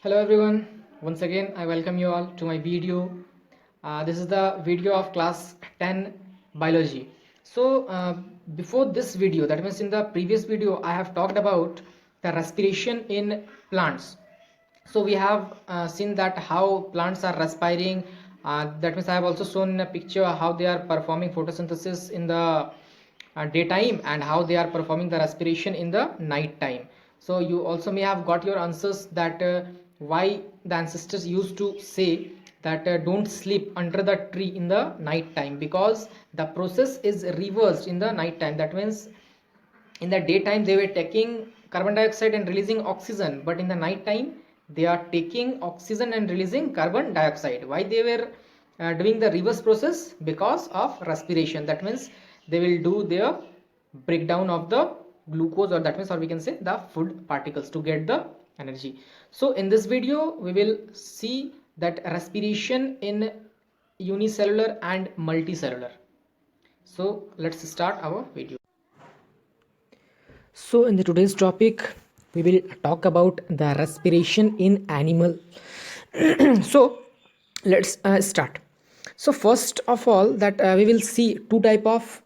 Hello everyone, once again I welcome you all to my video. This is the video of class 10 biology. Before this video, that means in the previous video, I have talked about the respiration in plants. So we have seen that how plants are respiring. That means I have also shown in a picture how they are performing photosynthesis in the daytime and how they are performing the respiration in the night time. So you also may have got your answers that why the ancestors used to say that don't sleep under the tree in the night time, because the process is reversed in the night time. That means in the daytime they were taking carbon dioxide and releasing oxygen, but in the night time they are taking oxygen and releasing carbon dioxide. Why they were doing the reverse process? Because of respiration. That means they will do their breakdown of the glucose, or that means, or we can say, the food particles to get the energy. So in this video we will see that respiration in unicellular and multicellular. So let's start our video. So in the today's topic we will talk about the respiration in animal. So let's start. So first of all, that we will see two type of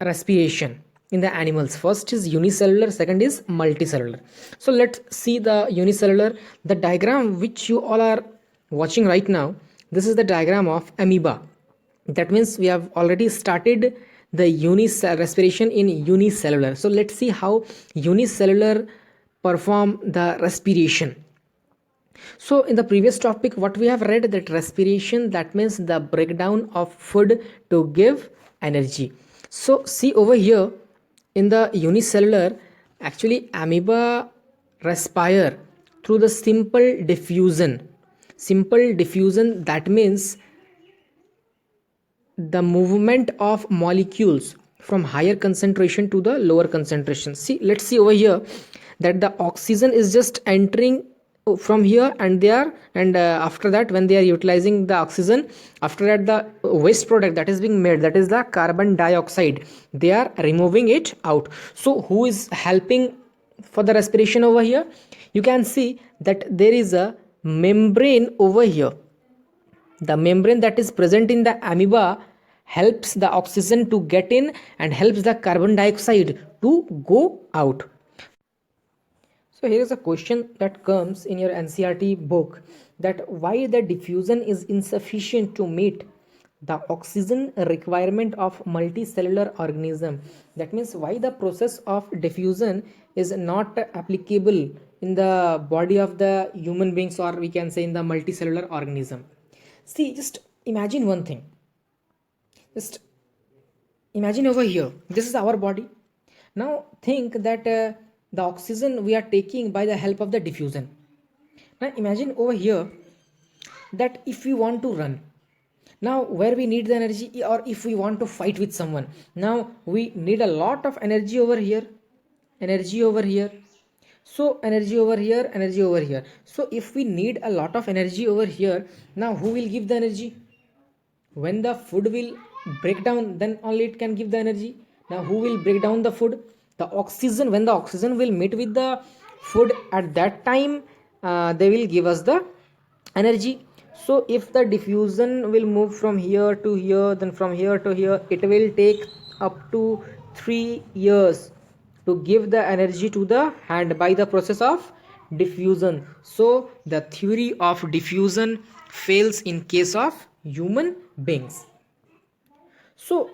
respiration in the animals. First is unicellular, second is multicellular. So let's see the unicellular. The diagram which you all are watching right now, this is the diagram of amoeba. That means we have already started the respiration in unicellular. So let's see how unicellular perform the respiration. So in the previous topic what we have read, that respiration, that means the breakdown of food to give energy. So see over here in the unicellular, actually amoeba respire through the simple diffusion. Simple diffusion, that means the movement of molecules from higher concentration to the lower concentration. See, let's see over here that the oxygen is just entering from here and there, and after that when they are utilizing the oxygen, after that the waste product that is being made, that is the carbon dioxide, they are removing it out. So who is helping for the respiration over here? You can see that there is a membrane over here. The membrane that is present in the amoeba helps the oxygen to get in and helps the carbon dioxide to go out. So here is a question that comes in your NCERT book, that why the diffusion is insufficient to meet the oxygen requirement of multicellular organism. That means why the process of diffusion is not applicable in the body of the human beings, or we can say in the multicellular organism. See, just imagine one thing. Just imagine over here, this is our body. Now think that the oxygen we are taking by the help of the diffusion. Now imagine over here that if we want to run, now where we need the energy, or if we want to fight with someone, now we need a lot of energy over here, energy over here. So energy over here, energy over here. So if we need a lot of energy over here, now who will give the energy? When the food will break down, then only it can give the energy. Now who will break down the food? The oxygen. When the oxygen will meet with the food, at that time they will give us the energy. So if the diffusion will move from here to here, then from here to here, it will take up to 3 years to give the energy to the hand by the process of diffusion. So the theory of diffusion fails in case of human beings. So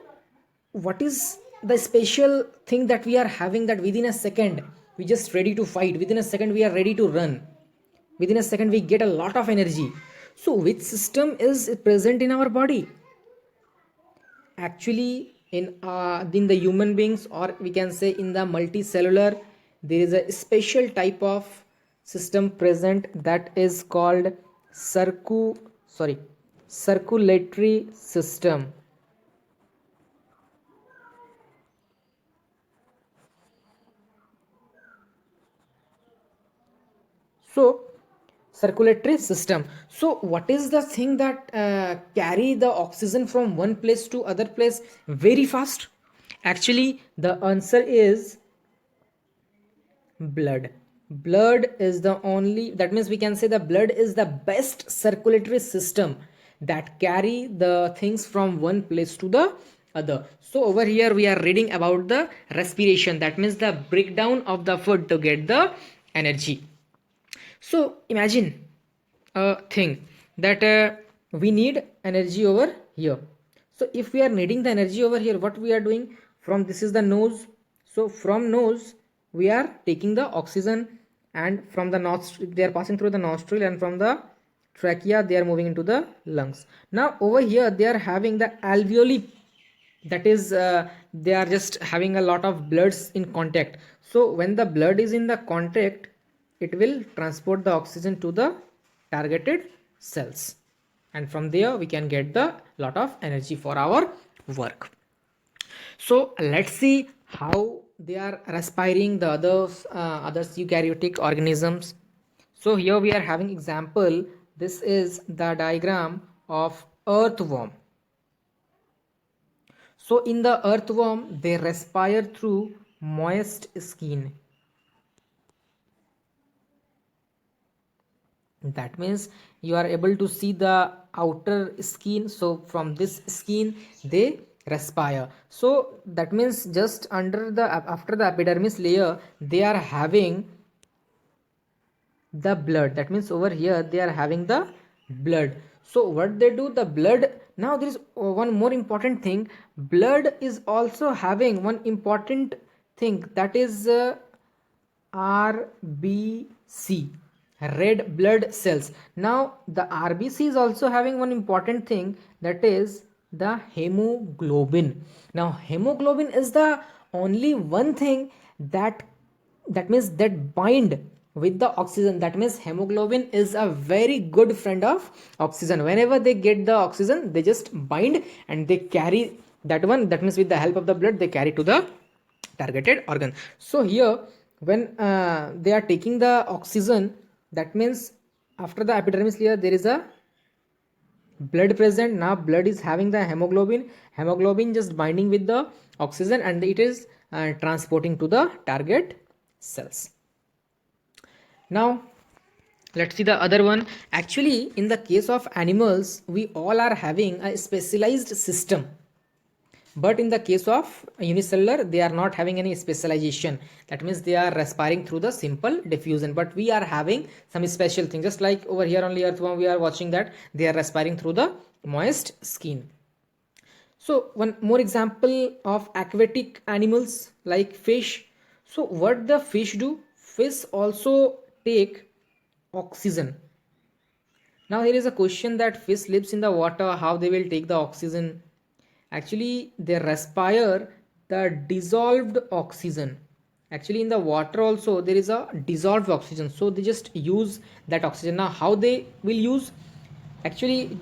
what is the special thing that we are having, that within a second we just ready to fight, within a second we are ready to run, within a second we get a lot of energy? So which system is present in our body? Actually in the human beings, or we can say in the multicellular, there is a special type of system present that is called circulatory system. So circulatory system. So what is the thing that carry the oxygen from one place to other place very fast? Actually the answer is blood. blood is the only, that means we can say the blood is the best circulatory system that carry the things from one place to the other. So over here we are reading about the respiration, that means the breakdown of the food to get the energy. So imagine a thing that we need energy over here. So if we are needing the energy over here, what we are doing, from this is the nose, so from nose we are taking the oxygen, and from the nostril they are passing through the nostril, and from the trachea they are moving into the lungs. Now over here they are having the alveoli, that is they are just having a lot of bloods in contact. So when the blood is in the contact, it will transport the oxygen to the targeted cells, and from there we can get the lot of energy for our work. So let's see how they are respiring, the others eukaryotic organisms. So here we are having example, this is the diagram of earthworm. So in the earthworm they respire through moist skin. That means you are able to see the outer skin, so from this skin they respire. So that means just under the, after the epidermis layer they are having the blood, that means over here they are having the blood. So what they do, the blood, now there is one more important thing, blood is also having one important thing, that is RBC, red blood cells. Now the RBC is also having one important thing, that is the hemoglobin. Now hemoglobin is the only one thing that means that bind with the oxygen, that means hemoglobin is a very good friend of oxygen. Whenever they get the oxygen they just bind and they carry that one, that means with the help of the blood they carry to the targeted organ. So here when they are taking the oxygen, that means after the epidermis layer there is a blood present. Now blood is having the hemoglobin just binding with the oxygen, and it is transporting to the target cells. Now let's see the other one. Actually in the case of animals we all are having a specialized system, but in the case of unicellular they are not having any specialization, that means they are respiring through the simple diffusion, but we are having some special thing, just like over here only earthworm we are watching that they are respiring through the moist skin. So one more example of aquatic animals like fish. So what the fish do, fish also take oxygen. Now here is a question that fish lives in the water, how they will take the oxygen. Actually they respire the dissolved oxygen. Actually in the water also there is a dissolved oxygen, so they just use that oxygen. Now how they will use, actually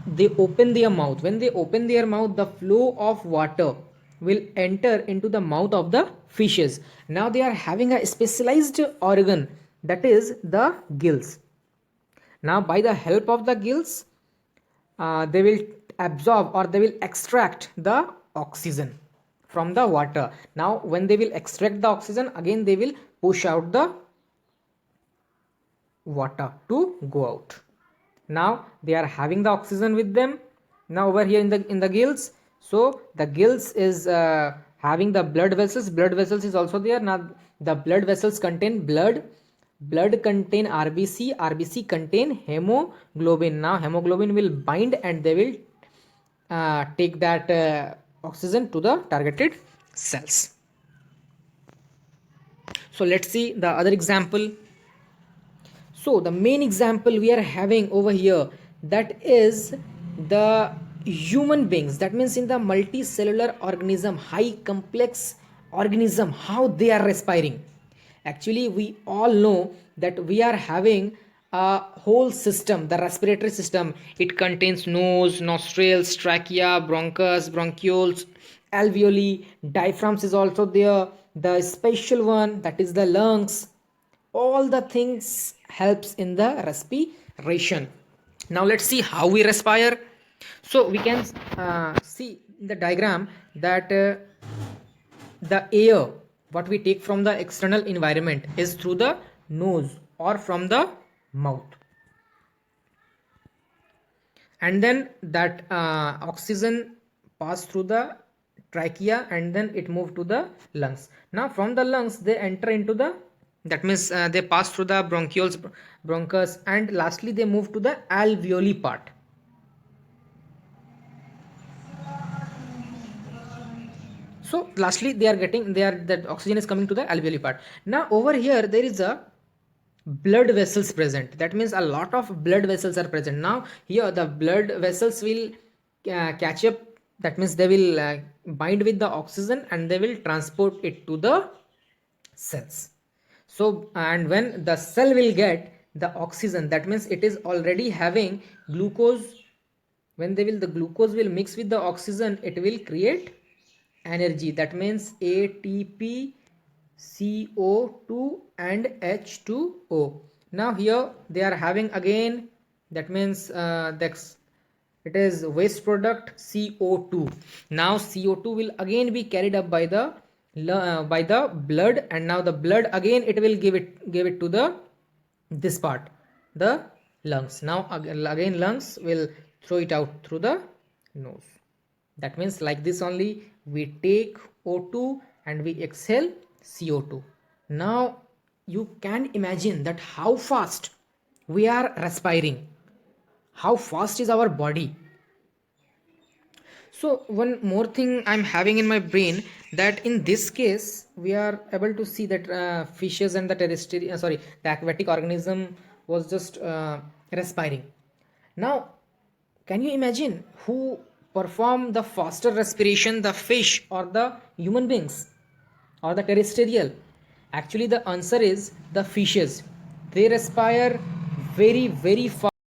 they open their mouth. When they open their mouth, the flow of water will enter into the mouth of the fishes. Now they are having a specialized organ, that is the gills. Now by the help of the gills they will absorb or they will extract the oxygen from the water. Now when they will extract the oxygen, again they will push out the water to go out. Now they are having the oxygen with them. Now over here in the gills, so the gills is having the blood vessels. Blood vessels is also there. Now the blood vessels contain blood, blood contain RBC, RBC contain hemoglobin. Now hemoglobin will bind and they will take that oxygen to the targeted cells. So let's see the other example. So the main example we are having over here, that is the human beings, that means in the multicellular organism, high complex organism, how they are respiring. Actually we all know that we are having a whole system, the respiratory system. It contains nose, nostrils, trachea, bronchus, bronchioles, alveoli, diaphragms is also there, the special one, that is the lungs. All the things helps in the respiration. Now let's see how we respire. So we can see in the diagram that the air what we take from the external environment is through the nose or from the mouth, and then that oxygen pass through the trachea and then it move to the lungs. Now from the lungs they enter into the, that means they pass through the bronchioles, bronchus, and lastly they move to the alveoli part. So lastly they are getting, they are, that oxygen is coming to the alveoli part. Now over here there is a blood vessels present, that means a lot of blood vessels are present. Now here the blood vessels will catch up, that means they will bind with the oxygen and they will transport it to the cells. So and when the cell will get the oxygen, that means it is already having glucose, when they will, the glucose will mix with the oxygen, it will create energy, that means ATP, CO2 and H2O. Now here they are having again, that means it is waste product CO2. Now CO2 will again be carried up by the blood, and now the blood again it will give it to the, this part, the lungs. Now again lungs will throw it out through the nose. That means like this only we take O2 and we exhale CO2. Now you can imagine that how fast we are respiring, how fast is our body. So one more thing I'm having in my brain, that in this case we are able to see that fishes and the terrestrial, sorry, the aquatic organism was just respiring. Now can you imagine who perform the faster respiration, the fish or the human beings or the terrestrial? Actually the answer is the fishes. They respire very fast.